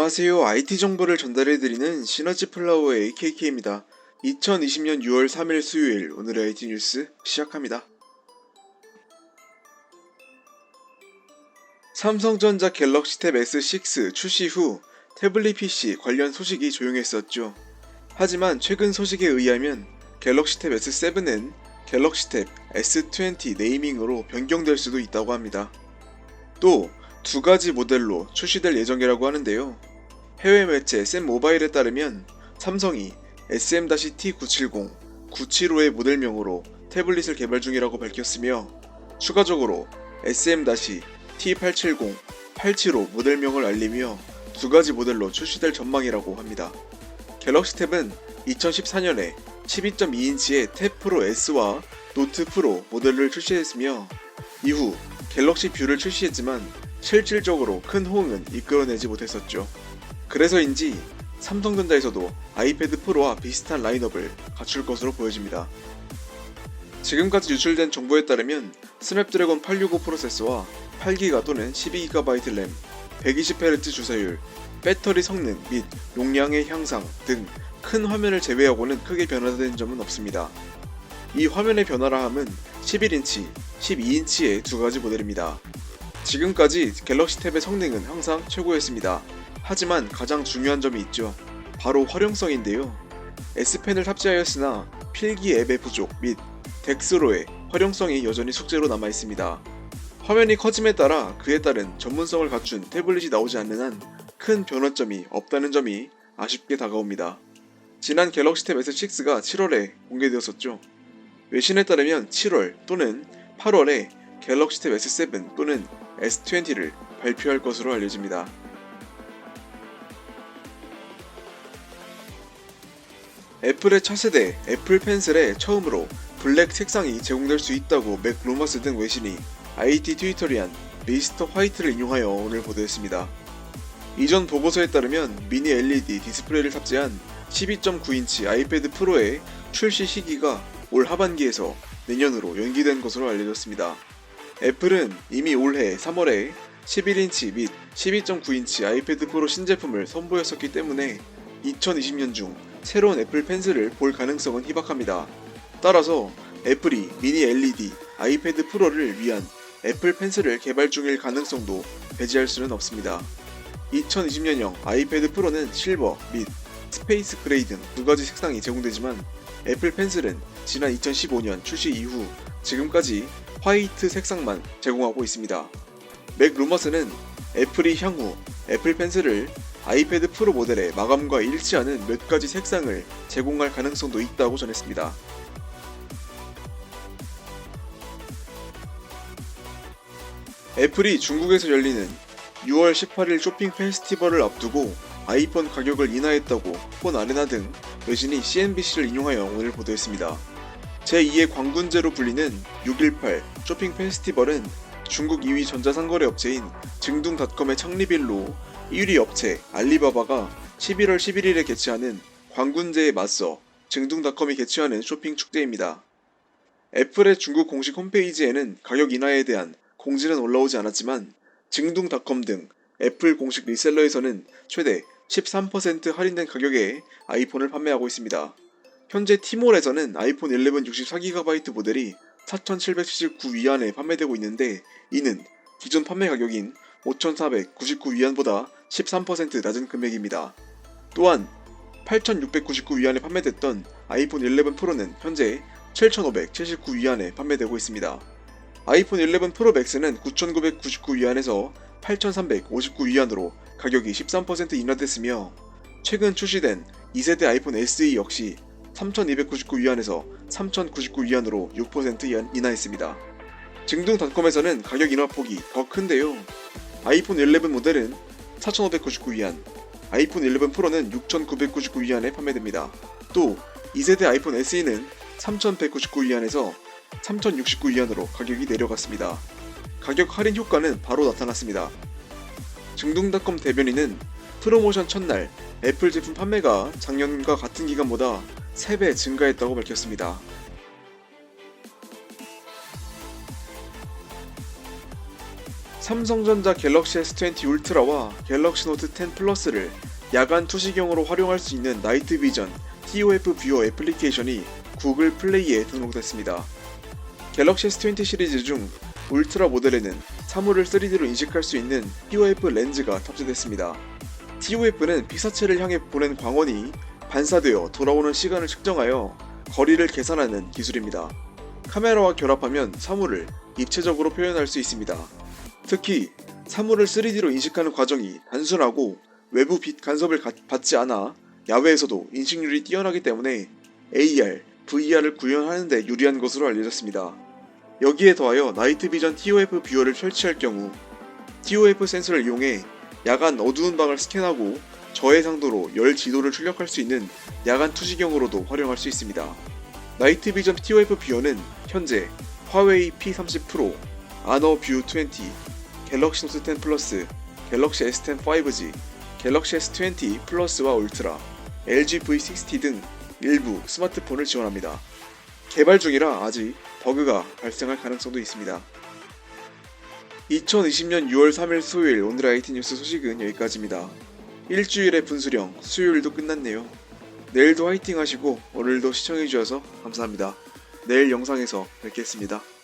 안녕하세요. IT 정보를 전달해드리는 시너지 플라워의 AKK입니다. 2020년 6월 3일 수요일 오늘의 IT 뉴스 시작합니다. 삼성전자 갤럭시 탭 S6 출시 후 태블릿 PC 관련 소식이 조용했었죠. 하지만 최근 소식에 의하면 갤럭시 탭 S7은 갤럭시 탭 S20 네이밍으로 변경될 수도 있다고 합니다. 또 두 가지 모델로 출시될 예정이라고 하는데요. 해외 매체 샘모바일에 따르면 삼성이 SM-T970, 975의 모델명으로 태블릿을 개발 중이라고 밝혔으며 추가적으로 SM-T870, 875 모델명을 알리며 두 가지 모델로 출시될 전망이라고 합니다. 갤럭시 탭은 2014년에 12.2인치의 탭 프로 S와 노트 프로 모델을 출시했으며 이후 갤럭시 뷰를 출시했지만 실질적으로 큰 호응은 이끌어내지 못했었죠. 그래서인지 삼성전자에서도 아이패드 프로와 비슷한 라인업을 갖출 것으로 보여집니다. 지금까지 유출된 정보에 따르면 스냅드래곤 865 프로세서와 8기가 또는 12GB 램, 120Hz 주사율, 배터리 성능 및 용량의 향상 등 큰 화면을 제외하고는 크게 변화된 점은 없습니다. 이 화면의 변화라 함은 11인치, 12인치의 두 가지 모델입니다. 지금까지 갤럭시 탭의 성능은 항상 최고였습니다. 하지만 가장 중요한 점이 있죠. 바로 활용성인데요. S펜을 탑재하였으나 필기 앱의 부족 및 덱스로의 활용성이 여전히 숙제로 남아있습니다. 화면이 커짐에 따라 그에 따른 전문성을 갖춘 태블릿이 나오지 않는 한 큰 변화점이 없다는 점이 아쉽게 다가옵니다. 지난 갤럭시 탭 S6가 7월에 공개되었었죠. 외신에 따르면 7월 또는 8월에 갤럭시 탭 S7 또는 S20를 발표할 것으로 알려집니다. 애플의 차세대 애플 펜슬에 처음으로 블랙 색상이 제공될 수 있다고 맥 루머스 등 외신이 IT 트위터리안 미스터 화이트를 인용하여 오늘 보도했습니다. 이전 보고서에 따르면 미니 LED 디스플레이를 탑재한 12.9인치 아이패드 프로의 출시 시기가 올 하반기에서 내년으로 연기된 것으로 알려졌습니다. 애플은 이미 올해 3월에 11인치 및 12.9인치 아이패드 프로 신제품을 선보였었기 때문에 2020년 중 새로운 애플 펜슬을 볼 가능성은 희박합니다. 따라서 애플이 미니 LED 아이패드 프로를 위한 애플 펜슬을 개발 중일 가능성도 배제할 수는 없습니다. 2020년형 아이패드 프로는 실버 및 스페이스 그레이 등 두 가지 색상이 제공되지만 애플 펜슬은 지난 2015년 출시 이후 지금까지 화이트 색상만 제공하고 있습니다. 맥 루머스는 애플이 향후 애플 펜슬을 아이패드 프로 모델의 마감과 일치하는 몇 가지 색상을 제공할 가능성도 있다고 전했습니다. 애플이 중국에서 열리는 6월 18일 쇼핑 페스티벌을 앞두고 아이폰 가격을 인하했다고 폰 아레나 등 외신이 CNBC를 인용하여 오늘 보도했습니다. 제2의 광군제로 불리는 618 쇼핑 페스티벌은 중국 2위 전자상거래 업체인 증둥닷컴의 창립일로 1위 업체 알리바바가 11월 11일에 개최하는 광군제에 맞서 증둥닷컴이 개최하는 쇼핑 축제입니다. 애플의 중국 공식 홈페이지에는 가격 인하에 대한 공지는 올라오지 않았지만 증둥닷컴 등 애플 공식 리셀러에서는 최대 13% 할인된 가격에 아이폰을 판매하고 있습니다. 현재 티몰에서는 아이폰 11 64GB 모델이 4,779위안에 판매되고 있는데 이는 기존 판매 가격인 5,499위안보다 13% 낮은 금액입니다. 또한 8,699위안에 판매됐던 아이폰 11 프로는 현재 7,579위안에 판매되고 있습니다. 아이폰 11 프로 맥스는 9,999위안에서 8,359위안으로 가격이 13% 인하됐으며 최근 출시된 2세대 아이폰 SE 역시 3,299위안에서 3,099위안으로 6% 인하했습니다. 증둥닷컴에서는 가격 인하폭이 더 큰데요. 아이폰 11 모델은 4,599위안, 아이폰 11 프로는 6,999위안에 판매됩니다. 또 2세대 아이폰 SE는 3,199위안에서 3,069위안으로 가격이 내려갔습니다. 가격 할인 효과는 바로 나타났습니다. 증둥닷컴 대변인은 프로모션 첫날 애플 제품 판매가 작년과 같은 기간보다 3배 증가했다고 밝혔습니다. 삼성전자 갤럭시 S20 울트라와 갤럭시 노트 10 플러스를 야간 투시경으로 활용할 수 있는 나이트 비전 TOF 뷰어 애플리케이션이 구글 플레이에 등록됐습니다. 갤럭시 S20 시리즈 중 울트라 모델에는 사물을 3D로 인식할 수 있는 TOF 렌즈가 탑재됐습니다. TOF는 피사체를 향해 보낸 광원이 반사되어 돌아오는 시간을 측정하여 거리를 계산하는 기술입니다. 카메라와 결합하면 사물을 입체적으로 표현할 수 있습니다. 특히 사물을 3D로 인식하는 과정이 단순하고 외부 빛 간섭을 받지 않아 야외에서도 인식률이 뛰어나기 때문에 AR, VR을 구현하는 데 유리한 것으로 알려졌습니다. 여기에 더하여 나이트 비전 TOF 뷰어를 설치할 경우 TOF 센서를 이용해 야간 어두운 방을 스캔하고 저해상도로 열 지도를 출력할 수 있는 야간 투시경으로도 활용할 수 있습니다. 나이트 비전 TOF 뷰어는 현재 화웨이 P30 프로, 아너 뷰 20, 갤럭시 노트 10 플러스, 갤럭시 S10 5G, 갤럭시 S20 플러스와 울트라, LG V60 등 일부 스마트폰을 지원합니다. 개발 중이라 아직 버그가 발생할 가능성도 있습니다. 2020년 6월 3일 수요일 오늘의 IT 뉴스 소식은 여기까지입니다. 일주일의 분수령, 수요일도 끝났네요. 내일도 화이팅 하시고 오늘도 시청해주셔서 감사합니다. 내일 영상에서 뵙겠습니다.